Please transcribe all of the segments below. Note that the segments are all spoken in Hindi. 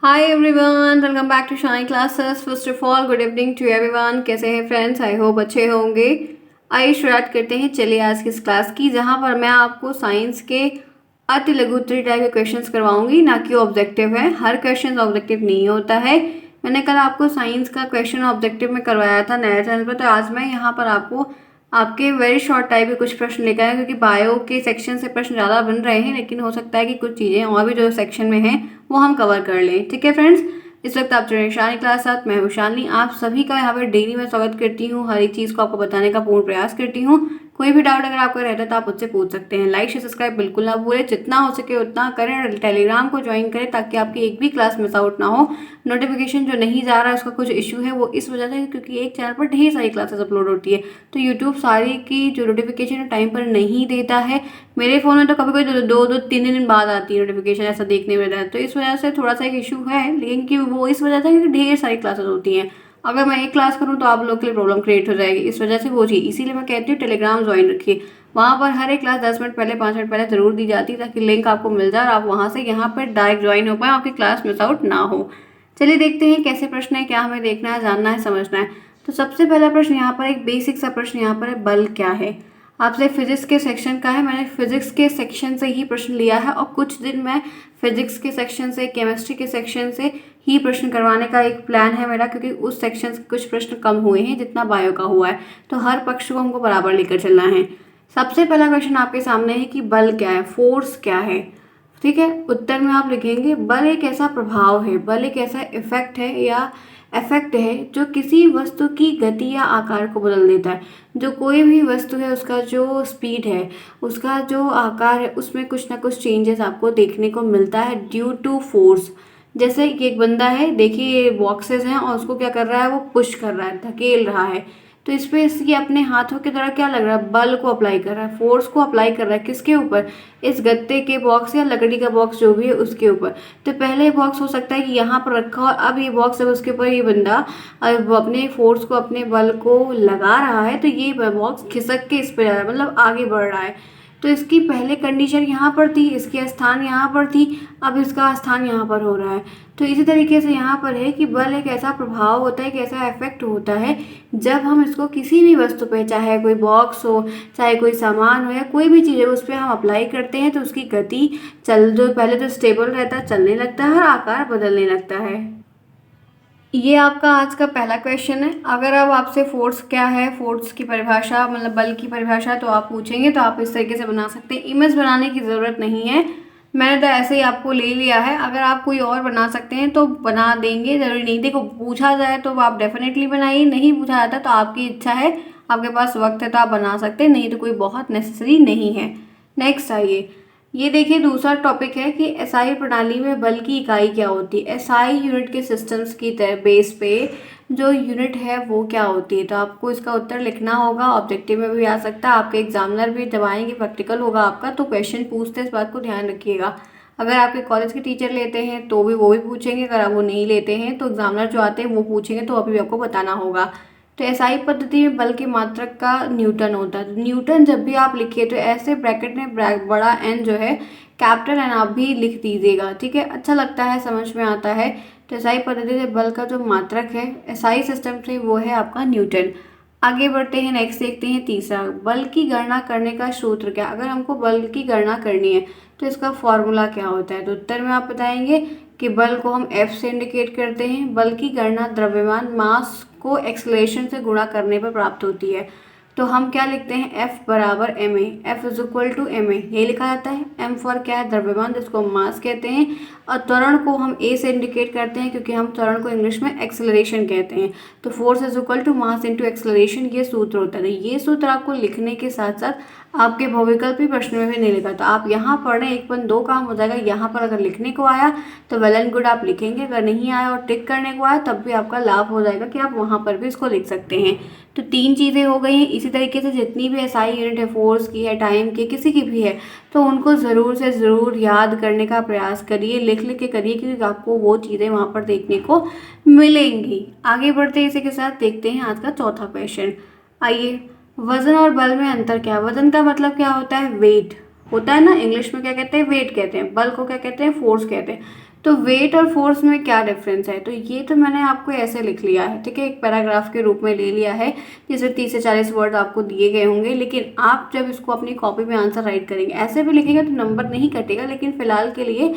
Hi everyone, welcome back to Shine classes. First of all good evening to everyone. कैसे हैं फ्रेंड्स? आई होप अच्छे होंगे। आइए शुरुआत करते हैं। चलिए आज की इस क्लास की, जहां पर मैं आपको साइंस के अति लघु उत्तरीय टाइप के क्वेश्चंस करवाऊंगी, ना कि ऑब्जेक्टिव है। हर क्वेश्चन ऑब्जेक्टिव नहीं होता है। मैंने कल आपको साइंस का क्वेश्चन ऑब्जेक्टिव में करवाया था नया चैनल पर, तो आज मैं यहाँ पर आपको आपके वेरी शॉर्ट टाइप के कुछ प्रश्न लेकर आए, क्योंकि बायो के सेक्शन से प्रश्न ज़्यादा बन रहे हैं, लेकिन हो सकता है कि कुछ चीज़ें और भी जो सेक्शन में हैं वो हम कवर कर लें। ठीक है फ्रेंड्स, इस वक्त आप जुड़े शालिनी क्लास साथ। मैं हूँ शालिनी, आप सभी का यहाँ पर डेली में स्वागत करती हूँ। हर एक चीज़ को आपको बताने का पूर्ण प्रयास करती हूँ। कोई भी डाउट अगर आपको रहता है तो आप मुझसे पूछ सकते हैं। लाइक शेयर सब्सक्राइब बिल्कुल ना भूलें, जितना हो सके उतना करें और टेलीग्राम को ज्वाइन करें, ताकि आपकी एक भी क्लास मिस आउट ना हो। नोटिफिकेशन जो नहीं जा रहा है उसका कुछ इशू है, वो इस वजह से क्योंकि एक चैनल पर ढेर सारी क्लासेस अपलोड होती है, तो यूट्यूब सारी की जो नोटिफिकेशन टाइम पर नहीं देता है। मेरे फ़ोन में तो कभी कभी दो दो तीन दिन बाद आती है नोटिफिकेशन, ऐसा देखने में रहता है, तो इस वजह से थोड़ा सा एक इशू है। लेकिन कि वो इस वजह से कि ढेर सारी क्लासेस होती हैं, अगर मैं एक क्लास करूँ तो आप लोग के लिए प्रॉब्लम क्रिएट हो जाएगी। इस वजह से वो चीज़, इसीलिए मैं कहती हूँ टेलीग्राम ज्वाइन रखिए। वहाँ पर हर एक क्लास 10 मिनट पहले 5 मिनट पहले ज़रूर दी जाती है, ताकि लिंक आपको मिल जाए और आप वहाँ से यहाँ पर डायरेक्ट ज्वाइन हो पाए, आपकी क्लास मिस आउट ना हो। चलिए देखते हैं कैसे प्रश्न है, क्या हमें देखना है, जानना है, समझना है। तो सबसे पहला प्रश्न यहाँ पर एक बेसिक सा प्रश्न यहाँ पर है, बल क्या है। आपसे फिजिक्स के सेक्शन का है, मैंने फिजिक्स के सेक्शन से ही प्रश्न लिया है, और कुछ दिन मैं फिजिक्स के सेक्शन से, केमिस्ट्री के सेक्शन से ही प्रश्न करवाने का एक प्लान है मेरा, क्योंकि उस सेक्शन से कुछ प्रश्न कम हुए हैं जितना बायो का हुआ है, तो हर पक्ष को हमको बराबर लेकर चलना है। सबसे पहला क्वेश्चन आपके सामने है कि बल क्या है, फोर्स क्या है। ठीक है, उत्तर में आप लिखेंगे बल एक ऐसा प्रभाव है, बल एक ऐसा इफेक्ट है या इफेक्ट है जो किसी वस्तु की गति या आकार को बदल देता है। जो कोई भी वस्तु है उसका जो स्पीड है, उसका जो आकार है, उसमें कुछ ना कुछ चेंजेस आपको देखने को मिलता है ड्यू टू फोर्स। जैसे कि एक बंदा है, देखिए बॉक्सेस हैं और उसको क्या कर रहा है, वो पुश कर रहा है, धकेल रहा है, तो इस पे इसकी अपने हाथों के द्वारा क्या लग रहा है, बल को अप्लाई कर रहा है, फोर्स को अप्लाई कर रहा है। किसके ऊपर? इस गत्ते के बॉक्स या लकड़ी का बॉक्स जो भी है उसके ऊपर। तो पहले बॉक्स हो सकता है कि यहाँ पर रखा हो, अब ये बॉक्स जब उसके ऊपर ये बंदा अब अपने फोर्स को, अपने बल को लगा रहा है, तो ये बॉक्स खिसक के इस पर जा रहा है, मतलब आगे बढ़ रहा है। तो इसकी पहले कंडीशन यहाँ पर थी, इसकी स्थान यहाँ पर थी, अब इसका स्थान यहाँ पर हो रहा है। तो इसी तरीके से यहाँ पर है कि बल एक ऐसा प्रभाव होता है, एक ऐसा इफेक्ट होता है, जब हम इसको किसी भी वस्तु पे, चाहे कोई बॉक्स हो, चाहे कोई सामान हो, या कोई भी चीज़ है, उस पर हम अप्लाई करते हैं, तो उसकी गति जो पहले तो स्टेबल रहता है, चलने लगता है और आकार बदलने लगता है। ये आपका आज का पहला क्वेश्चन है। अगर अब आपसे फोर्स क्या है, फोर्स की परिभाषा, मतलब बल की परिभाषा, तो आप पूछेंगे तो आप इस तरीके से बना सकते हैं। इमेज बनाने की ज़रूरत नहीं है, मैंने तो ऐसे ही आपको ले लिया है। अगर आप कोई और बना सकते हैं तो बना देंगे, ज़रूरी नहीं। देखो, पूछा जाए तो आप डेफिनेटली बनाइए, नहीं पूछा जाता तो आपकी इच्छा है, आपके पास वक्त है तो आप बना सकते हैं, नहीं तो कोई बहुत नेसेसरी नहीं है। नेक्स्ट आइए, ये देखिए दूसरा टॉपिक है कि एसआई प्रणाली में बल की इकाई क्या होती है। एसआई यूनिट के सिस्टम्स की बेस पे जो यूनिट है वो क्या होती है, तो आपको इसका उत्तर लिखना होगा। ऑब्जेक्टिव में भी आ सकता है, आपके एग्जामिनर भी जब आएंगे, प्रैक्टिकल होगा आपका, तो क्वेश्चन पूछते हैं, इस बात को ध्यान रखिएगा। अगर आपके कॉलेज के टीचर लेते हैं तो भी वो भी पूछेंगे, अगर आप वो नहीं लेते हैं तो एग्जामिनर जो आते हैं वो पूछेंगे, तो अभी आपको बताना होगा। तो एसआई पद्धति में बल के मात्रक का न्यूटन होता है। तो न्यूटन जब भी आप लिखिए तो ऐसे ब्रैकेट में बड़ा एन जो है, कैपिटल एन आप भी लिख दीजिएगा, ठीक है, अच्छा लगता है, समझ में आता है। तो एसआई पद्धति से बल का जो मात्रक है एसआई सिस्टम से, वो है आपका न्यूटन। आगे बढ़ते हैं, नेक्स्ट देखते हैं तीसरा, बल की गणना करने का सूत्र क्या। अगर हमको बल की गणना करनी है तो इसका फॉर्मूला क्या होता है, तो उत्तर में आप बताएंगे कि बल को हम F से इंडिकेट करते हैं। बल की गणना द्रव्यमान मास को एक्सलेशन से गुणा करने पर प्राप्त होती है। तो हम क्या लिखते हैं, F बराबर ma, F is equal to ma, ये लिखा जाता है। m फॉर क्या है, द्रव्यमान, जिसको हम मास कहते हैं, और त्वरण को हम a से इंडिकेट करते हैं, क्योंकि हम त्वरण को इंग्लिश में एक्सेलरेशन कहते हैं। तो force is equal to mass into acceleration, ये सूत्र होता है। ये सूत्र आपको लिखने के साथ साथ आपके बहुविकल्पी प्रश्न में भी नहीं लिखा, तो आप यहाँ पढ़ रहे हैं, 1.2 काम हो जाएगा। यहाँ पर अगर लिखने को आया तो वेल एंड गुड, आप लिखेंगे, अगर नहीं आया और टिक करने को आया तब भी आपका लाभ हो जाएगा कि आप वहाँ पर भी इसको लिख सकते हैं। तो 3 चीज़ें हो गई हैं। इसी तरीके से जितनी भी एसआई यूनिट है, फोर्स की है, टाइम की, किसी की भी है, तो उनको ज़रूर से ज़रूर याद करने का प्रयास करिए, लिख लिख के करिए, क्योंकि आपको वो चीज़ें वहाँ पर देखने को मिलेंगी। आगे बढ़ते हैं, इसी के साथ देखते हैं आज का चौथा क्वेश्चन। आइए, वजन और बल में अंतर क्या है। वजन का मतलब क्या होता है, वेट होता है ना, इंग्लिश में क्या कहते हैं, वेट कहते हैं। बल को क्या कहते हैं, फोर्स कहते हैं। तो वेट और फोर्स में क्या डिफरेंस है, तो ये तो मैंने आपको ऐसे लिख लिया है, ठीक है, एक पैराग्राफ के रूप में ले लिया है जिसमें 30 से 40 वर्ड आपको दिए गए होंगे। लेकिन आप जब इसको अपनी कॉपी में आंसर राइट करेंगे, ऐसे भी लिखेंगे तो नंबर नहीं कटेगा, लेकिन फिलहाल के लिए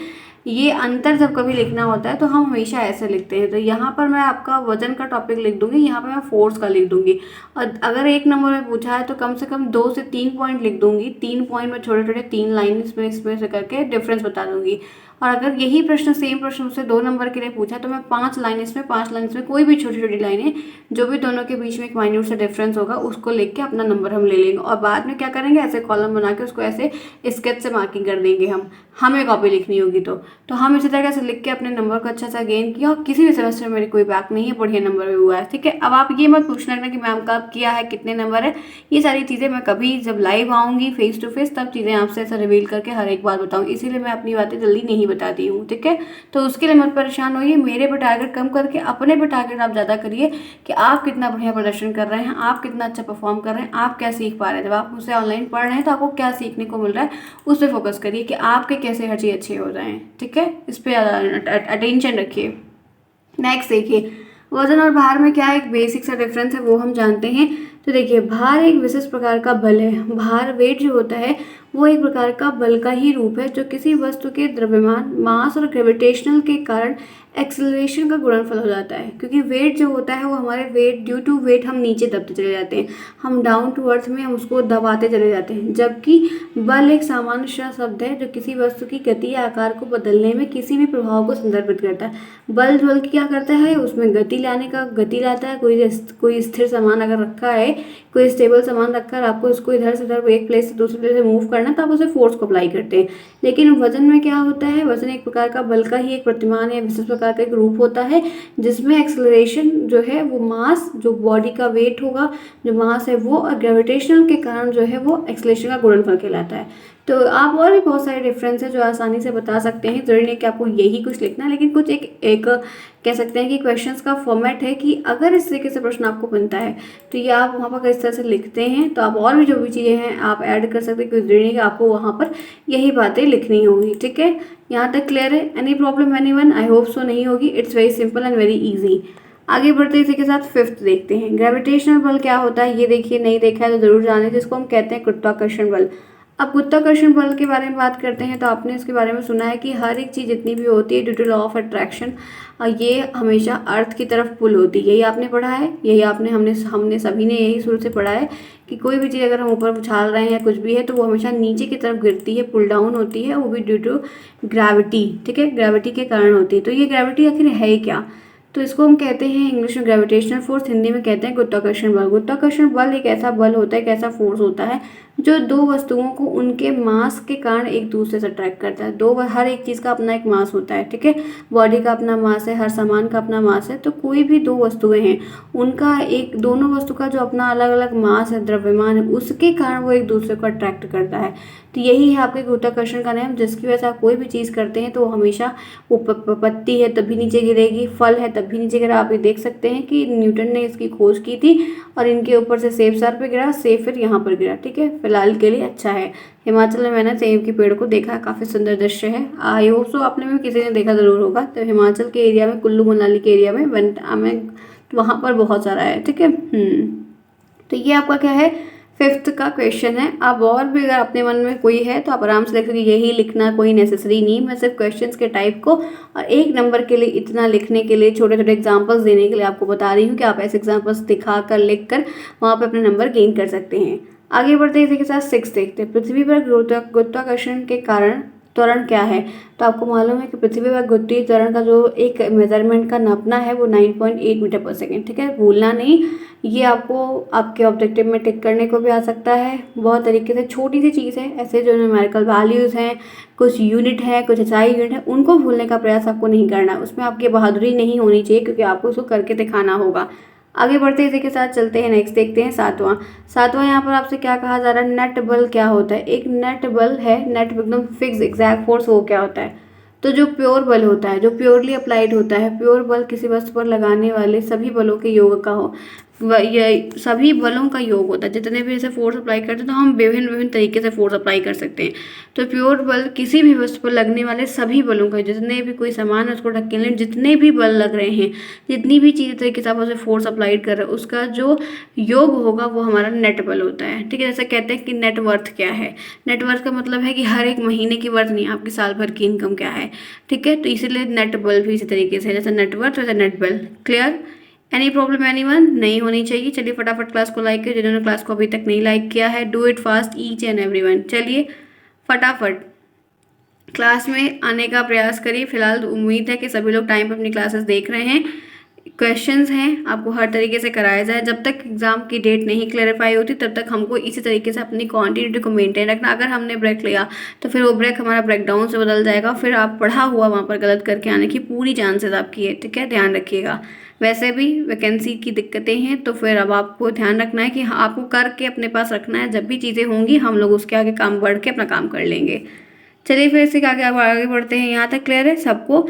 ये अंतर जब कभी लिखना होता है तो हम हमेशा ऐसे लिखते हैं। तो यहाँ पर मैं आपका वजन का टॉपिक लिख दूंगी, यहाँ पर मैं फोर्स का लिख दूंगी। और अगर एक नंबर में पूछा है तो कम से कम 2 से 3 पॉइंट लिख दूंगी, 3 पॉइंट में छोटे छोटे 3 लाइन इसमें से करके डिफरेंस बता दूंगी। और अगर यही प्रश्न सेम प्रश्न मुझसे 2 नंबर के लिए पूछा तो मैं 5 लाइन इसमें, 5 लाइन इसमें, कोई भी छोटी छोटी लाइनें जो भी दोनों के बीच में एक माइन्यूट सा डिफरेंस होगा उसको लिख के अपना नंबर हम ले लेंगे। और बाद में क्या करेंगे, ऐसे कॉलम बना के उसको ऐसे स्केच से मार्किंग कर देंगे। हमें कॉपी लिखनी होगी तो हम इसी तरह से लिख के अपने नंबर को अच्छा सा गेन किया। और किसी भी सेमेस्टर में मेरी कोई बैक नहीं है, बढ़िया नंबर में हुआ है, ठीक है। अब आप ये मत पूछना लगना कि मैम कब किया है, कितने नंबर है, ये सारी चीज़ें मैं कभी जब लाइव आऊँगी फेस टू फेस तब चीज़ें आपसे ऐसा रिवील करके हर एक बात बताऊँ, इसीलिए मैं अपनी बातें जल्दी नहीं बताती हूँ, ठीक है। तो उसके लिए मत परेशान होइए, मेरे पे टारगेट कम करके अपने पे टारगेट आप ज़्यादा करिए कि आप कितना बढ़िया प्रदर्शन कर रहे हैं, आप कितना अच्छा परफॉर्म कर रहे हैं, आप क्या सीख पा रहे हैं। जब आप मुझसे ऑनलाइन पढ़ रहे हैं तो आपको क्या सीखने को मिल रहा है उस पर फोकस करिए कि आपके कैसे हर चीज़ अच्छे हो जाएं, ठीक है। इस पर ज़्यादा अटेंशन रखिए। नेक्स्ट देखिए, वजन और भार में क्या एक बेसिक सा डिफरेंस है वो हम जानते हैं। तो देखिए, भार एक विशेष प्रकार का बल है। भार, वेट जो होता है वो एक प्रकार का बल का ही रूप है जो किसी वस्तु के द्रव्यमान, मास और ग्रेविटेशनल के कारण एक्सेलरेशन का गुणनफल हो जाता है। क्योंकि वेट जो होता है वो हमारे वेट, ड्यू टू वेट हम नीचे दबते चले जाते हैं, हम डाउन टू अर्थ में हम उसको दबाते चले जाते हैं। जबकि बल एक सामान्य सा शब्द है जो किसी वस्तु की गति या आकार को बदलने में किसी भी प्रभाव को संदर्भित करता है। बल क्या करता है, उसमें गति लाता है। कोई स्थिर सामान अगर रखा है, कोई स्टेबल सामान रखकर आपको उसको इधर से उधर, एक प्लेस से दूसरे प्लेस से मूव करना, तो आप उसे फोर्स को अप्लाई करते हैं। लेकिन वजन में क्या होता है, वजन एक प्रकार का बल का ही एक प्रतिमान या विशेष प्रकार का एक रूप होता है जिसमें एक्सेलरेशन जो है वो मास, जो बॉडी का वेट होगा, जो मास है वो, और ग्रेविटेशनल के कारण जो है वो एक्सेलरेशन का गुणनफल कहलाता है। तो आप और भी बहुत सारे डिफरेंस है जो आसानी से बता सकते हैं, जरूरी नहीं कि आपको यही कुछ लिखना है, लेकिन कुछ एक कह सकते हैं कि क्वेश्चंस का फॉर्मेट है कि अगर इस तरीके से प्रश्न आपको बनता है तो ये आप वहाँ पर किस तरह से लिखते हैं, तो आप और भी जो भी चीज़ें हैं आप ऐड कर सकते हैं, क्योंकि जरूरी नहीं कि आपको वहाँ पर यही बातें लिखनी होंगी, ठीक है। यहाँ तक क्लियर है? Any problem anyone? I hope so नहीं होगी। It's very simple and very easy. आगे बढ़ते इसी के साथ फिफ्थ देखते हैं, ग्रेविटेशनल बल क्या होता है। ये देखिए, नहीं देखा है तो जरूर जाने, जिसको हम कहते हैं गुरुत्वाकर्षण बल। अब गुरुत्वाकर्षण बल के बारे में बात करते हैं तो आपने इसके बारे में सुना है कि हर एक चीज़ जितनी भी होती है due to law of attraction, ये हमेशा अर्थ की तरफ पुल होती है। यही आपने पढ़ा है, यही हमने सभी ने यही शुरू से पढ़ा है कि कोई भी चीज़ अगर हम ऊपर उछाल रहे हैं या कुछ भी है तो वो हमेशा नीचे की तरफ गिरती है, पुल डाउन होती है, वो भी ड्यू टू ग्रेविटी, ठीक है, ग्रेविटी के कारण होती है। तो ये ग्रेविटी आखिर है क्या, तो इसको हम कहते हैं इंग्लिश में ग्रेविटेशनल फोर्स, हिंदी में कहते हैं गुरुत्वाकर्षण बल। गुरुत्वाकर्षण बल एक ऐसा बल होता है, एक ऐसा फोर्स होता है जो दो वस्तुओं को उनके मास के कारण एक दूसरे से अट्रैक्ट करता है। हर एक चीज़ का अपना एक मास होता है, ठीक है, बॉडी का अपना मास है, हर सामान का अपना मास है। तो कोई भी दो वस्तुएं हैं, उनका दोनों वस्तु का जो अपना अलग अलग मास है, द्रव्यमान है, उसके कारण वो एक दूसरे को अट्रैक्ट करता है। तो यही है आपके गुरुत्वाकर्षण का नियम, जिसकी वजह से आप कोई भी चीज़ करते हैं तो वो हमेशा, वो पत्ती है तभी नीचे गिरेगी, फल है तब भी नीचे गिरा। आप ये देख सकते हैं कि न्यूटन ने इसकी खोज की थी और इनके ऊपर से सेब सर पे गिरा, सेब फिर यहाँ पर गिरा, ठीक है। फिलहाल के लिए अच्छा है। हिमाचल में मैंने सेब के पेड़ को देखा, काफ़ी सुंदर दृश्य है। आई होप सो आपने में किसी ने देखा ज़रूर होगा। तो हिमाचल के एरिया में, कुल्लू मनाली के एरिया में वहाँ पर बहुत सारा है, ठीक है। तो ये आपका क्या है, फिफ्थ का क्वेश्चन है। अब और भी अगर अपने मन में कोई है तो आप आराम से लिख सकते, यही लिखना कोई नेसेसरी नहीं। मैं सिर्फ क्वेश्चंस के टाइप को और एक नंबर के लिए इतना लिखने के लिए, छोटे छोटे एग्जांपल्स देने के लिए आपको बता रही हूँ कि आप ऐसे एग्जांपल्स दिखा कर, लिख कर वहाँ पे अपने नंबर गेन कर सकते हैं। आगे बढ़ते इसी के साथ 6 देखते हैं, पृथ्वी पर गुरुत्वाकर्षण के कारण त्वरण क्या है। तो आपको मालूम है कि पृथ्वी पर गुरुत्वीय त्वरण का जो एक मेजरमेंट का नापना है वो 9.8 मीटर पर सेकेंड, ठीक है, भूलना नहीं। ये आपको आपके ऑब्जेक्टिव में टिक करने को भी आ सकता है। बहुत तरीके से छोटी सी चीज़ है, ऐसे जो न्यूमेरिकल वैल्यूज़ हैं, कुछ यूनिट है, कुछ एसआई यूनिट है, उनको भूलने का प्रयास आपको नहीं करना है। उसमें आपकी बहादुरी नहीं होनी चाहिए, क्योंकि आपको उसको करके दिखाना होगा। आगे बढ़ते इसी के साथ चलते हैं, नेक्स्ट देखते हैं सातवां यहाँ पर आपसे क्या कहा जा रहा है, नेट बल क्या होता है। एक नेट बल है, नेट एकदम फिक्स एग्जैक्ट फोर्स, वो क्या होता है। तो जो प्योर बल होता है, जो प्योरली अप्लाइड होता है, प्योर बल किसी वस्तु पर लगाने वाले सभी बलों के योग का हो। ये सभी बलों का योग होता है। जितने भी ऐसे फोर्स अप्लाई करते हैं तो हम विभिन्न विभिन्न तरीके से फोर्स अप्लाई कर सकते हैं। तो प्योर बल किसी भी वस्तु पर लगने वाले सभी बलों का, जितने भी कोई सामान है उसको ढक के लिए जितने भी बल लग रहे हैं, जितनी भी चीज़ तरीके से आप उसे फोर्स अप्लाई कर रहे हो, उसका जो योग होगा वो हमारा नेट बल होता है। ठीक है, जैसे कहते हैं कि नेटवर्थ क्या है। नेटवर्थ का मतलब है कि हर एक महीने की वर्थ नहीं, आपकी साल भर की इनकम क्या है। ठीक है, तो इसीलिए नेट बल भी इसी तरीके से, जैसे नेटवर्थ वैसे नेट बल। क्लियर? Any problem anyone? नहीं होनी चाहिए। चलिए फटाफट क्लास को लाइक करिए, जिन्होंने क्लास को अभी तक नहीं लाइक किया है, do it fast each and everyone. चलिए फटाफट क्लास में आने का प्रयास करिए। फिलहाल उम्मीद है कि सभी लोग टाइम पर अपनी क्लासेस देख रहे हैं। क्वेश्चंस हैं, आपको हर तरीके से कराया जाए। जब तक एग्जाम की डेट नहीं क्लैरिफाई होती तब तक हमको इसी तरीके से अपनी क्वांटिटी को मेंटेन रखना। अगर हमने ब्रेक लिया तो फिर वो ब्रेक हमारा ब्रेकडाउन से बदल जाएगा, फिर आप पढ़ा हुआ वहाँ पर गलत करके आने की पूरी चांसेस आपकी है। ठीक है, ध्यान रखिएगा। वैसे भी वैकेंसी की दिक्कतें हैं, तो फिर अब आपको ध्यान रखना है कि आपको करके अपने पास रखना है। जब भी चीज़ें होंगी हम लोग उसके आगे काम बढ़ के अपना काम कर लेंगे। चलिए फिर से आगे बढ़ते हैं। यहाँ तक क्लियर है सबको?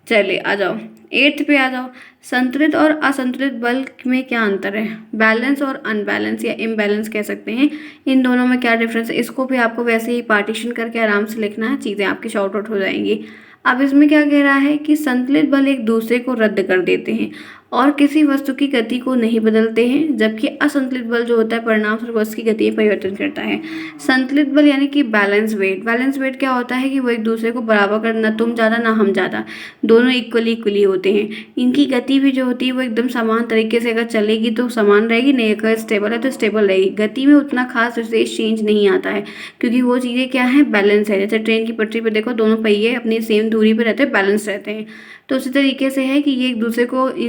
चलिए आ जाओ, 8th पे आ जाओ। संतुलित और असंतुलित बल में क्या अंतर है? बैलेंस और अनबैलेंस या इम्बैलेंस कह सकते हैं, इन दोनों में क्या डिफरेंस है? इसको भी आपको वैसे ही पार्टीशन करके आराम से लिखना है, चीज़ें आपकी शॉर्ट आउट हो जाएंगी। अब इसमें क्या कह रहा है कि संतुलित बल एक दूसरे को रद्द कर देते हैं और किसी वस्तु की गति को नहीं बदलते हैं, जबकि असंतुलित बल जो होता है परिणाम स्वरूप वस्तु की गति में परिवर्तन करता है। संतुलित बल यानी कि बैलेंस वेट। बैलेंस वेट क्या होता है कि वो एक दूसरे को बराबर कर, ना तुम ज़्यादा ना हम ज़्यादा, दोनों इक्वली इक्वली होते हैं। इनकी गति भी जो होती है वो एकदम समान तरीके से अगर चलेगी तो समान रहेगी, नहीं अगर स्टेबल है तो स्टेबल रहेगी। गति में उतना खास विशेष चेंज नहीं आता है, क्योंकि वो चीज़ें क्या है, बैलेंस है। जैसे ट्रेन की पटरी पर देखो, दोनों पहिए अपनी सेम दूरी पर रहते हैं, बैलेंस रहते हैं। तो उसी तरीके से है कि ये एक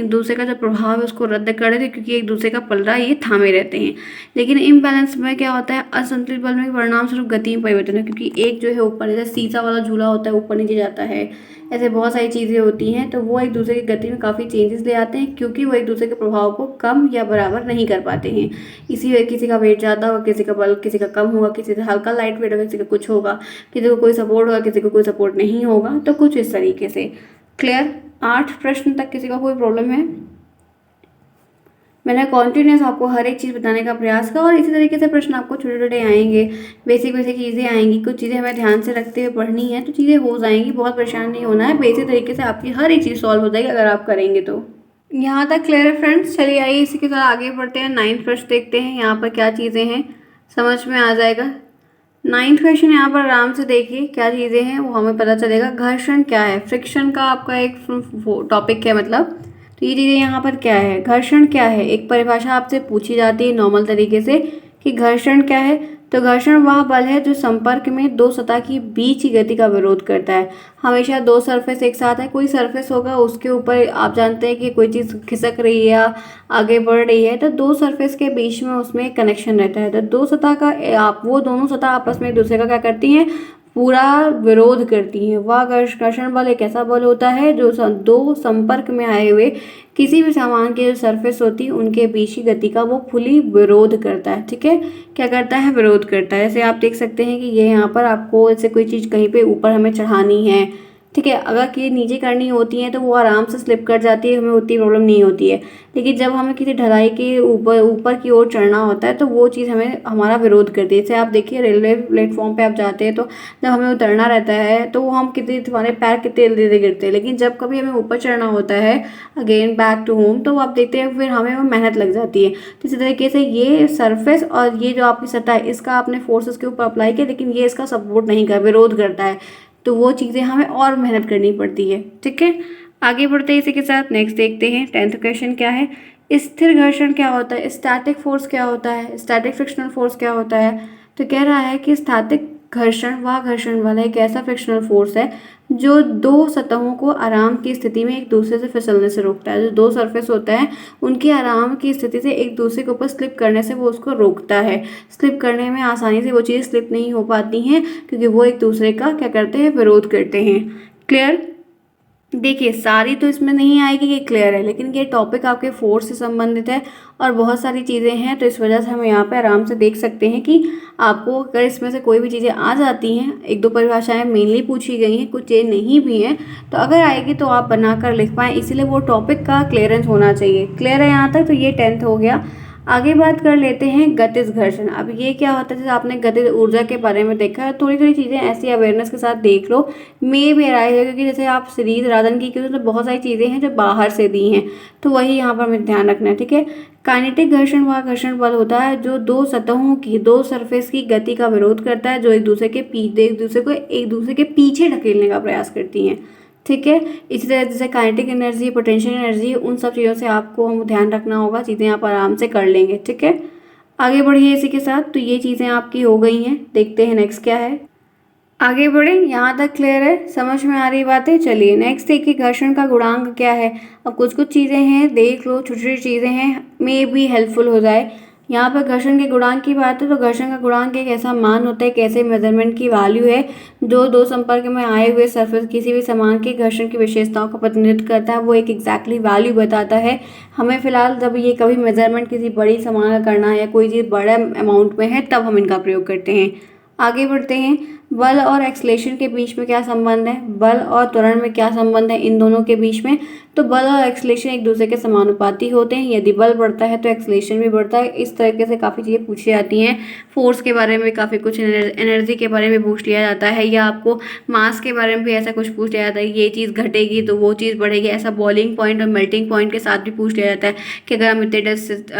दूसरे का जो प्रभाव है उसको रद्द कर देते हैं, क्योंकि एक दूसरे का पलड़ा ये थामे रहते हैं। लेकिन इम्बैलेंस में क्या होता है, असंतुलित बल में परिणाम स्वरूप गति में परिवर्तन है, क्योंकि एक जो है ऊपर, जैसे सीसा वाला झूला होता है ऊपर नीचे जाता है, ऐसे बहुत सारी चीज़ें होती हैं, तो वो एक दूसरे की गति में काफ़ी चेंजेस ले आते हैं, क्योंकि वो एक दूसरे के प्रभाव को कम या बराबर नहीं कर पाते हैं। इसी वजह किसी का वेट ज़्यादा होगा, किसी का बल किसी का कम होगा, किसी का हल्का लाइट वेट होगा, किसी का कुछ होगा, किसी को कोई सपोर्ट होगा, किसी को कोई सपोर्ट नहीं होगा, तो कुछ इस तरीके से। क्लियर? 8 प्रश्न तक किसी का कोई प्रॉब्लम है? मैंने कॉन्टिन्यूस आपको हर एक चीज़ बताने का प्रयास किया, और इसी तरीके से प्रश्न आपको छोटे छोटे आएंगे, बेसिक बेसिक चीज़ें आएंगी। कुछ चीज़ें हमें ध्यान से रखते हुए पढ़नी है, तो चीज़ें हो जाएंगी, बहुत परेशान नहीं होना है। बेसिक तरीके से आपकी हर एक चीज़ सॉल्व हो जाएगी अगर आप करेंगे तो। यहाँ तक क्लियर है फ्रेंड्स? चलिए आइए इसी के साथ आगे बढ़ते हैं। 9th प्रश्न देखते हैं यहाँ पर क्या चीज़ें हैं, समझ में आ जाएगा। 9th क्वेश्चन यहाँ पर आराम से देखिए, क्या चीज़ें हैं वो हमें पता चलेगा। घर्षण क्या है? फ्रिक्शन का आपका एक टॉपिक है, मतलब तो ये चीज़ें यहाँ पर क्या है। घर्षण क्या है, एक परिभाषा आपसे पूछी जाती है नॉर्मल तरीके से कि घर्षण क्या है। तो घर्षण वह बल है जो संपर्क में दो सतह की बीच की गति का विरोध करता है। हमेशा दो सरफेस एक साथ है, कोई सरफेस होगा उसके ऊपर आप जानते हैं कि कोई चीज़ खिसक रही है या आगे बढ़ रही है, तो दो सरफेस के बीच में उसमें कनेक्शन रहता है। तो दो सतह का आप वो दोनों सतह आपस में एक दूसरे का क्या करती हैं, पूरा विरोध करती हैं। वह घर्षण बल एक ऐसा बल होता है जो दो संपर्क में आए हुए किसी भी सामान की जो सरफेस होती है उनके बीच की गति का वो फुली विरोध करता है। ठीक है, क्या करता है, विरोध करता है। जैसे आप देख सकते हैं कि ये यहाँ पर आपको ऐसे कोई चीज़ कहीं पे ऊपर हमें चढ़ानी है, ठीक है, अगर कि नीचे करनी होती है तो वो आराम से स्लिप कर जाती है, हमें उतनी प्रॉब्लम नहीं होती है। लेकिन जब हमें किसी ढलाई के ऊपर की ओर चढ़ना होता है तो वो चीज़ हमें हमारा विरोध करती है। जैसे आप देखिए रेलवे प्लेटफॉर्म पे आप जाते हैं तो जब हमें उतरना रहता है तो हम हमारे पैर कितने धीरे गिरते हैं, लेकिन जब कभी हमें ऊपर चढ़ना होता है अगेन बैक टू होम, तो आप देखते हैं फिर हमें वो मेहनत लग जाती है। तो इसी तरीके से ये सरफेस और ये जो आपकी सतह है इसका आपने फोर्सेस के ऊपर अप्लाई किया, लेकिन ये इसका सपोर्ट नहीं कर, विरोध करता है, तो वो चीज़ें हमें और मेहनत करनी पड़ती है। ठीक है, आगे बढ़ते हैं इसी के साथ। नेक्स्ट देखते हैं 10th क्वेश्चन क्या है। स्थिर घर्षण क्या होता है, स्टैटिक फोर्स क्या होता है, स्टैटिक फ्रिक्शनल फोर्स क्या होता है। तो कह रहा है कि स्टैटिक घर्षण वह घर्षण वाला एक ऐसा फ्रिक्शनल फोर्स है जो दो सतहों को आराम की स्थिति में एक दूसरे से फिसलने से रोकता है। जो दो सरफेस होता है उनकी आराम की स्थिति से एक दूसरे के ऊपर स्लिप करने से वो उसको रोकता है। स्लिप करने में आसानी से वो चीज़ स्लिप नहीं हो पाती हैं, क्योंकि वो एक दूसरे का क्या करते हैं, विरोध करते हैं। क्लियर? देखिए सारी तो इसमें नहीं आएगी, ये क्लियर है, लेकिन ये टॉपिक आपके फोर्स से संबंधित है और बहुत सारी चीज़ें हैं, तो इस वजह से हम यहाँ पे आराम से देख सकते हैं कि आपको अगर इसमें से कोई भी चीज़ें आ जाती हैं, एक दो परिभाषाएं मेनली पूछी गई हैं, कुछ चेंज नहीं भी हैं, तो अगर आएगी तो आप बनाकर लिख पाएँ, इसीलिए वो टॉपिक का क्लियरेंस होना चाहिए। क्लियर है यहाँ तक? तो ये 10th हो गया। आगे बात कर लेते हैं गतिज घर्षण। अब ये क्या होता है, जैसे आपने गतिज ऊर्जा के बारे में देखा है, थोड़ी थोड़ी चीज़ें ऐसी अवेयरनेस के साथ देख लो, मे भी राय है, क्योंकि जैसे आप सीरीज राधन की क्योंकि तो बहुत सारी चीज़ें हैं जो बाहर से दी हैं, तो वही यहाँ पर हमें ध्यान रखना है, ठीक है। काइनेटिक घर्षण वह घर्षण बल होता है जो दो सतहों की, दो सरफेस की गति का विरोध करता है, जो एक दूसरे के पीछे ढकेलने का प्रयास करती हैं, ठीक है। इसी तरह जैसे काइनेटिक एनर्जी, पोटेंशियल एनर्जी, उन सब चीज़ों से आपको ध्यान रखना होगा, चीज़ें आप आराम से कर लेंगे, ठीक है। आगे बढ़िए इसी के साथ, तो ये चीज़ें आपकी हो गई हैं। देखते हैं नेक्स्ट क्या है। आगे बढ़े, यहाँ तक क्लियर है, समझ में आ रही बातें? चलिए नेक्स्ट देखिए, घर्षण का गुणांक क्या है। अब कुछ कुछ चीज़ें हैं, देख लो, छोटी छोटी चीज़ें हैं, मे भी हेल्पफुल हो जाए। यहाँ पर घर्षण के गुणांक की बात है, तो घर्षण का गुणांक एक ऐसा मान होता है, कैसे मेजरमेंट की वैल्यू है जो दो संपर्क में आए हुए सरफेस किसी भी सामान के घर्षण की विशेषताओं का प्रतिनिधित्व करता है, वो एक एग्जैक्टली वैल्यू बताता है हमें। फिलहाल जब ये कभी मेजरमेंट किसी बड़ी सामान का करना है या कोई चीज़ बड़े अमाउंट में है, तब हम इनका प्रयोग करते हैं। आगे बढ़ते हैं, बल और एक्सलेशन के बीच में क्या संबंध है, बल और त्वरण में क्या संबंध है इन दोनों के बीच में। तो बल और एक्सलेशन एक दूसरे के समानुपाती होते हैं, यदि बल बढ़ता है तो एक्सलेशन भी बढ़ता है। इस तरीके से काफ़ी चीज़ें पूछी जाती हैं, फोर्स के बारे में काफ़ी कुछ, एनर्जी के बारे में पूछ लिया जाता है, या आपको मास के बारे में भी ऐसा कुछ पूछ लिया जाता है, ये चीज़ घटेगी तो वो चीज़ बढ़ेगी, ऐसा बॉइलिंग पॉइंट और मेल्टिंग पॉइंट के साथ भी पूछ लिया जाता है कि अगर हम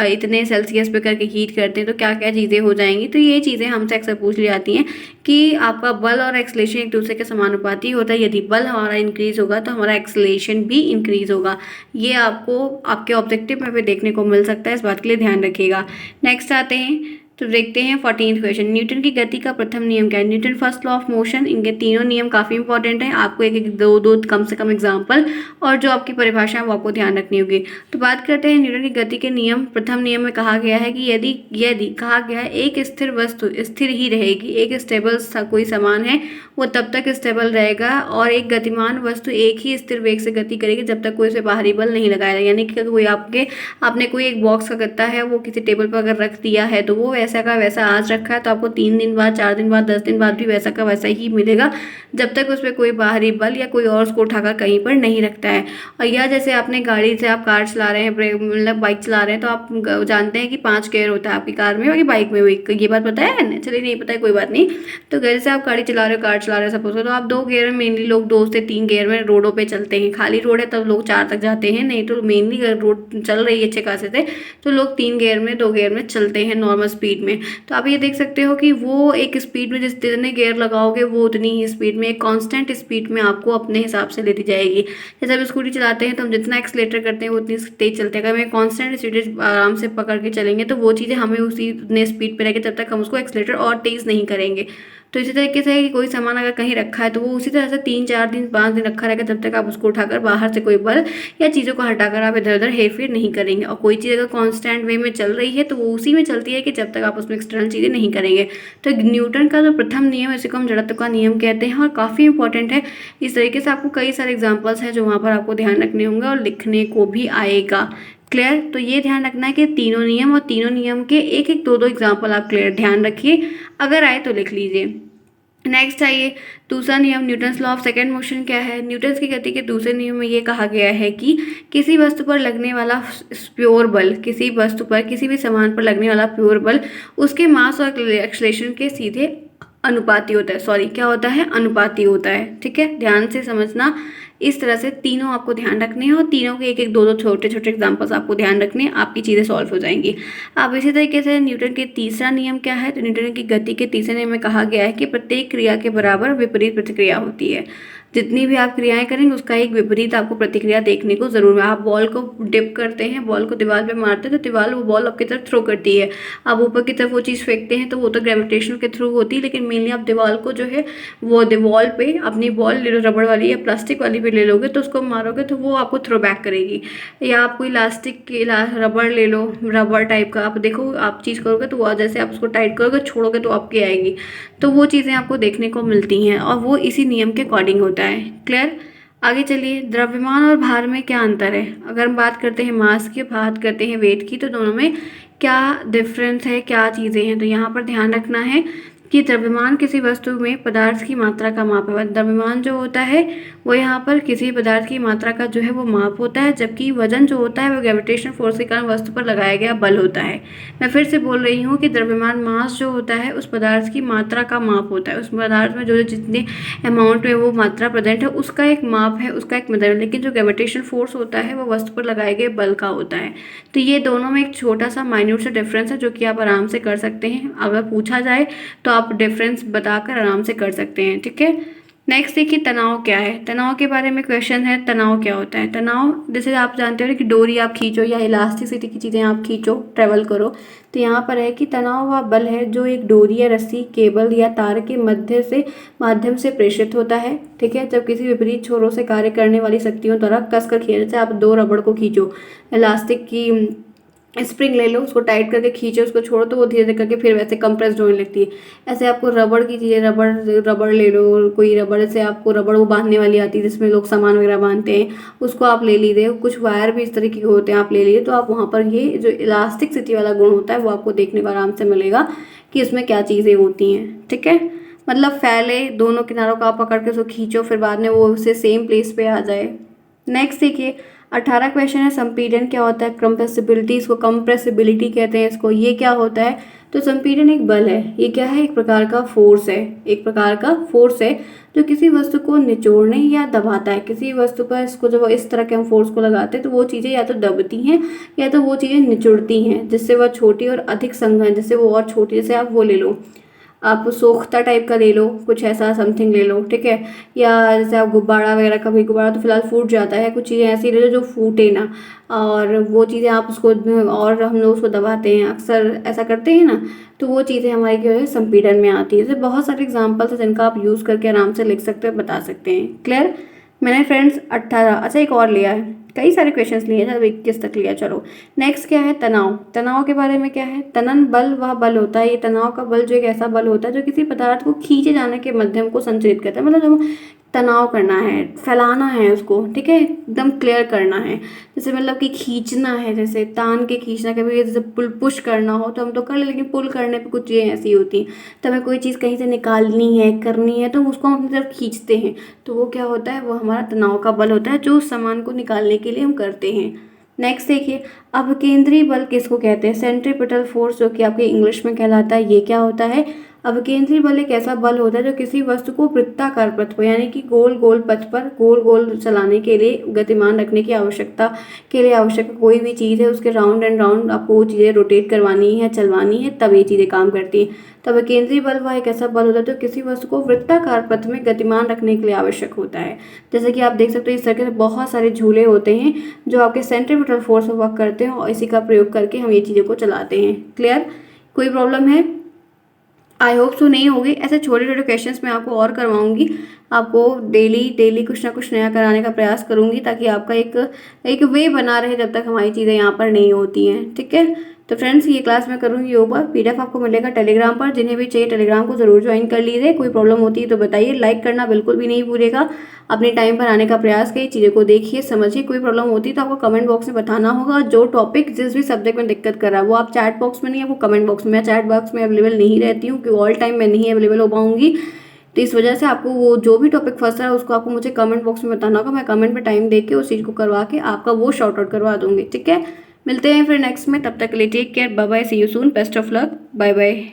इतने सेल्सियस पे करके हीट करते हैं तो क्या क्या चीज़ें हो जाएंगी। तो ये चीज़ें हमसे अक्सर पूछ ली जाती हैं कि आपका बल और एक्सलेशन एक दूसरे के समानुपाती होता है, यदि बल हमारा इंक्रीज होगा तो हमारा एक्सलेशन भी इंक्रीज होगा। ये आपको आपके ऑब्जेक्टिव में भी देखने को मिल सकता है, इस बात के लिए ध्यान रखिएगा। नेक्स्ट आते हैं, तो देखते हैं 14th क्वेश्चन, न्यूटन की गति का प्रथम नियम क्या है। Newton first law of motion, इनके तीनों नियम काफ़ी इंपॉर्टेंट हैं, आपको एक एक दो दो कम से कम एग्जाम्पल और जो आपकी परिभाषा है वो आपको ध्यान रखनी होगी। तो बात करते हैं न्यूटन की गति के नियम। प्रथम नियम में कहा गया है कि यदि यदि कहा गया है एक स्थिर वस्तु स्थिर ही रहेगी, एक स्टेबल कोई सामान है वो तब तक स्टेबल रहेगा, और एक गतिमान वस्तु एक ही स्थिर वेग से गति करेगी जब तक कोई उसे बाहरी बल नहीं लगाया। यानी कि कोई आपने कोई एक बॉक्स का गत्ता है वो किसी टेबल पर अगर रख दिया है, तो वो वैसा का वैसा आज रखा है, तो आपको 3 दिन बाद, 4 दिन बाद, 10 दिन बाद भी वैसा का वैसा ही मिलेगा, जब तक उस पर कोई बाहरी बल या कोई और उसको उठाकर कहीं पर नहीं रखता है। और या जैसे आपने गाड़ी से, आप कार चला रहे हैं, मतलब बाइक चला रहे हैं, तो आप जानते हैं कि 5 गियर होता है आपकी कार में और बाइक में भी, ये बात पता है? चलिए नहीं पता है कोई बात नहीं। तो घर से आप गाड़ी चला रहे हो, कार चला रहे हो सपोज, तो आप 2 गियर में, मेनली लोग 2 से 3 गियर में रोडों पे चलते हैं, खाली रोड है तब लोग 4 तक जाते हैं, नहीं तो मेनली रोड चल रही है अच्छे खासे से तो लोग 3 गियर में, 2 गियर में चलते हैं नॉर्मल स्पीड में। तो आप ये देख सकते हो कि वो एक स्पीड में जितने गियर लगाओगे वो उतनी ही स्पीड में, एक कांस्टेंट स्पीड में आपको अपने हिसाब से लेती जाएगी। जैसे हम स्कूटी चलाते हैं तो हम जितना एक्सलेटर करते हैं वो उतनी तेज चलते हैं, अगर हमें कांस्टेंट स्पीड आराम से पकड़ के चलेंगे तो वो चीज़ें हमें उसी उतने स्पीड पे रहेगी, तब तक हम उसको एक्सलेटर और तेज़ नहीं करेंगे। तो इसी तरीके से कि कोई सामान अगर कहीं रखा है तो वो उसी तरह से 3-4 दिन 5 दिन रखा रहेगा, जब तक आप उसको उठाकर बाहर से कोई बल या चीज़ों को हटाकर आप इधर उधर हेरफेर नहीं करेंगे। और कोई चीज़ अगर कांस्टेंट वे में चल रही है तो वो उसी में चलती है कि जब तक आप उसमें एक्सटर्नल चीज़ें नहीं करेंगे। तो न्यूटन का जो प्रथम नियम है इसी को हम जड़त्व का नियम कहते हैं और काफ़ी इंपॉर्टेंट है। इस तरीके से आपको कई सारे एग्जाम्पल्स हैं जो वहाँ पर आपको ध्यान रखने होंगे और लिखने को भी आएगा। क्लियर? तो ये ध्यान रखना है कि तीनों नियम और तीनों नियम के एक एक दो एग्जाम्पल आप क्लियर ध्यान रखिए, अगर आए तो लिख लीजिए। नेक्स्ट आइए, दूसरा नियम Newton's law of second motion क्या है। न्यूटन्स की गति के दूसरे नियम में ये कहा गया है कि किसी वस्तु पर लगने वाला प्योर बल, किसी वस्तु पर, किसी भी सामान पर लगने वाला प्योर बल उसके मास और एक्सलेशन के सीधे अनुपाती होता है। सॉरी, क्या होता है? अनुपाती होता है। ठीक है, ध्यान से समझना। इस तरह से तीनों आपको ध्यान रखने हैं और तीनों के एक एक दो छोटे छोटे एग्जांपल्स आपको ध्यान रखने हैं, आपकी चीज़ें सॉल्व हो जाएंगी। अब इसी तरीके से न्यूटन के तीसरा नियम क्या है, तो न्यूटन की गति के तीसरे नियम में कहा गया है कि प्रत्येक क्रिया के बराबर विपरीत प्रतिक्रिया होती है। जितनी भी आप क्रियाएं करेंगे उसका एक विपरीत आपको प्रतिक्रिया देखने को जरूर। आप बॉल को डिप करते हैं, बॉल को दीवार पे मारते हैं तो दीवार वो बॉल आपकी तरफ थ्रो करती है। आप ऊपर की तरफ वो चीज़ फेंकते हैं तो वो तो ग्रेविटेशन के थ्रू होती है, लेकिन मेनली आप दीवार को जो है वो दीवार पे अपनी बॉल ले लो, रबड़ वाली या प्लास्टिक वाली भी ले लोगे तो उसको मारोगे तो वो आपको थ्रो बैक करेगी। या आप कोई इलास्टिक की रबड़ ले लो, रबड़ टाइप का, आप देखो आप चीज़ करोगे तो वो जैसे आप उसको टाइट करोगे, छोड़ोगे तो आपकी आएगी। तो वो चीज़ें आपको देखने को मिलती हैं और वो इसी नियम के अकॉर्डिंग होता है। क्लियर? आगे चलिए, द्रव्यमान और भार में क्या अंतर है। अगर हम बात करते हैं मास की, बात करते हैं वेट की, तो दोनों में क्या डिफरेंस है, क्या चीज़ें हैं। तो यहाँ पर ध्यान रखना है कि द्रव्यमान किसी वस्तु में पदार्थ की मात्रा का माप है। द्रव्यमान जो होता है वो यहाँ पर किसी पदार्थ की मात्रा का जो है वो माप होता है, जबकि वजन जो होता है वो ग्रेविटेशनल फोर्स के कारण वस्तु पर लगाया गया बल होता है। मैं फिर से बोल रही हूँ कि द्रव्यमान मास जो होता है उस पदार्थ की मात्रा का माप होता है। उस पदार्थ में जो जितने अमाउंट में वो मात्रा प्रेजेंट है उसका एक माप है, उसका एक मेथड है। लेकिन जो ग्रेविटेशनल फोर्स होता है वो वस्तु पर लगाए गए बल का होता है। तो ये दोनों में एक छोटा सा माइन्यूट सा डिफरेंस है जो कि आप आराम से कर सकते हैं। अगर पूछा जाए तो आप डिफरेंस बताकर आराम से कर सकते हैं, ठीक है। नेक्स्ट देखिए, तनाव क्या है। तनाव के बारे में क्वेश्चन है, तनाव क्या होता है। तनाव जैसे आप जानते हो कि डोरी आप खींचो या इलास्टिसिटी की चीज़ें आप खींचो, ट्रेवल करो, तो यहाँ पर है कि तनाव वह बल है जो एक डोरी या रस्सी, केबल या तार के माध्यम से प्रेषित होता है, ठीक है। जब किसी विपरीत छोरों से कार्य करने वाली शक्तियों द्वारा कसकर खींचा, जैसे आप दो रबड़ को खींचो, इलास्टिक की स्प्रिंग ले लो, उसको टाइट करके खींचो, उसको छोड़ो तो वो धीरे धीरे करके फिर वैसे कंप्रेस्ड होने लगती है। ऐसे आपको रबड़ की चीज़ें, रबड़ ले लो, कोई रबड़ से आपको रबड़ वो बांधने वाली आती है जिसमें लोग सामान वगैरह बांधते हैं, उसको आप ले लीजिए। कुछ वायर भी इस तरीके के होते हैं, आप ले लीजिए। तो आप वहाँ पर ये जो इलास्टिसिटी वाला गुण होता है वो आपको देखने को आराम से मिलेगा कि इसमें क्या चीज़ें होती हैं, ठीक है। मतलब फैले, दोनों किनारों का आप पकड़ के उसको खींचो, फिर बाद में वो उसे सेम प्लेस पे आ जाए। नेक्स्ट देखिए, 18 क्वेश्चन है, संपीड़न क्या होता है। कंप्रेसिबिलिटी, इसको कंप्रेसिबिलिटी कहते हैं इसको। ये क्या होता है, तो संपीड़न एक बल है। ये क्या है, एक प्रकार का फोर्स है, एक प्रकार का फोर्स है जो किसी वस्तु को निचोड़ने या दबाता है। किसी वस्तु पर इसको जब इस तरह के हम फोर्स को लगाते हैं तो वो चीज़ें या तो दबती हैं या तो वो चीज़ें निचोड़ती हैं, जिससे वह छोटी और अधिक संघन, जिससे वो और छोटी, जैसे आप वो ले लो, आप सोख्ता टाइप का ले लो, कुछ ऐसा समथिंग ले लो, ठीक है। या जैसे आप गुब्बारा वगैरह, कभी गुब्बारा तो फिलहाल फूट जाता है, कुछ चीज़ें ऐसी ले लो जो फूटे ना, और वो चीज़ें आप उसको, और हम लोग उसको दबाते हैं, अक्सर ऐसा करते हैं ना, तो वो चीज़ें हमारी जो है संपीड़न में आती है। जैसे बहुत सारे एग्जाम्पल्स हैं जिनका आप यूज़ करके आराम से लिख सकते हैं, बता सकते हैं। क्लियर। मैंने फ्रेंड्स 18, अच्छा एक और लिया है, कई सारे क्वेश्चंस लिए हैं, जब 21 तक लिया। चलो नेक्स्ट क्या है, तनाव। तनाव के बारे में क्या है, तनन बल वह बल होता है, ये तनाव का बल जो एक ऐसा बल होता है जो किसी पदार्थ को खींचे जाने के माध्यम को संचालित करता है। मतलब जब तनाव करना है, फैलाना है उसको, ठीक है, एकदम क्लियर करना है। जैसे मतलब कि खींचना है, जैसे तान के खींचना, कभी जैसे पुल पुश करना हो तो हम तो कर ले, लेकिन पुल करने पे कुछ चीज़ें ऐसी होती हैं, तो हमें कोई चीज़ कहीं से निकालनी है, करनी है, तो उसको हम अपनी तरफ खींचते हैं, तो वो क्या होता है, वो हमारा तनाव का बल होता है जो उस सामान को निकालने के लिए हम करते हैं। नेक्स्ट देखिए, अपकेंद्री बल किसको कहते हैं। सेंट्रीपिटल फोर्स, जो कि आपके इंग्लिश में कहलाता है, ये क्या होता है। अपकेंद्री बल एक ऐसा बल होता है जो किसी वस्तु को वृत्ताकार पथ पर, यानी कि गोल गोल पथ पर गोल गोल चलाने के लिए, गतिमान रखने की आवश्यकता के लिए आवश्यक कोई भी चीज़ है, उसके राउंड एंड राउंड आपको वो चीज़ें रोटेट करवानी है, चलवानी है, तब ये चीज़ें काम करती हैं। तब केंद्रीय बल वह एक ऐसा बल होता है जो किसी वस्तु को वृत्ताकार पथ में गतिमान रखने के लिए आवश्यक होता है। जैसे कि आप देख सकते हो इस तरह के बहुत सारे झूले होते हैं जो आपके सेंट्रीपिटल फोर्स पर वर्क करते हैं, और इसी का प्रयोग करके हम ये चीज़ों को चलाते हैं। क्लियर। कोई प्रॉब्लम है, आई होप सो नहीं होगी। ऐसे छोटे छोटे क्वेश्चंस मैं आपको और करवाऊंगी, आपको डेली कुछ ना कुछ नया कराने का प्रयास करूंगी, ताकि आपका एक वे बना रहे जब तक हमारी चीज़ें यहाँ पर नहीं होती हैं, ठीक है। तो फ्रेंड्स, ये क्लास मैं करूँगी ऊपर, PDF आपको मिलेगा टेलीग्राम पर। जिन्हें भी चाहिए टेलीग्राम को ज़रूर ज्वाइन कर लीजिए। कोई प्रॉब्लम होती है तो बताइए, लाइक करना बिल्कुल भी नहीं भूलिएगा। अपने टाइम पर आने का प्रयास करिए, चीज़ों को देखिए, समझिए। कोई प्रॉब्लम होती है तो आपको कमेंट बॉक्स में बताना होगा। जो टॉपिक जिस भी सब्जेक्ट में दिक्कत कर रहा है वो आप चैट बॉक्स में नहीं, आपको कमेंट बॉक्स में। मैं चैट बॉक्स में अवेलेबल नहीं रहती हूँ, क्योंकि ऑल टाइम मैं नहीं अवेलेबल हो पाऊँगी, तो इस वजह से आपको वो जो भी टॉपिक फंस रहा है उसको आपको मुझे कमेंट बॉक्स में बताना होगा। मैं कमेंट में टाइम दे के उस चीज़ को करवा के आपका वो शॉर्ट आउट करवा दूँगी, ठीक है। मिलते हैं फिर नेक्स्ट में, तब तक के लिए take care, bye bye, see you soon, best of luck, bye bye.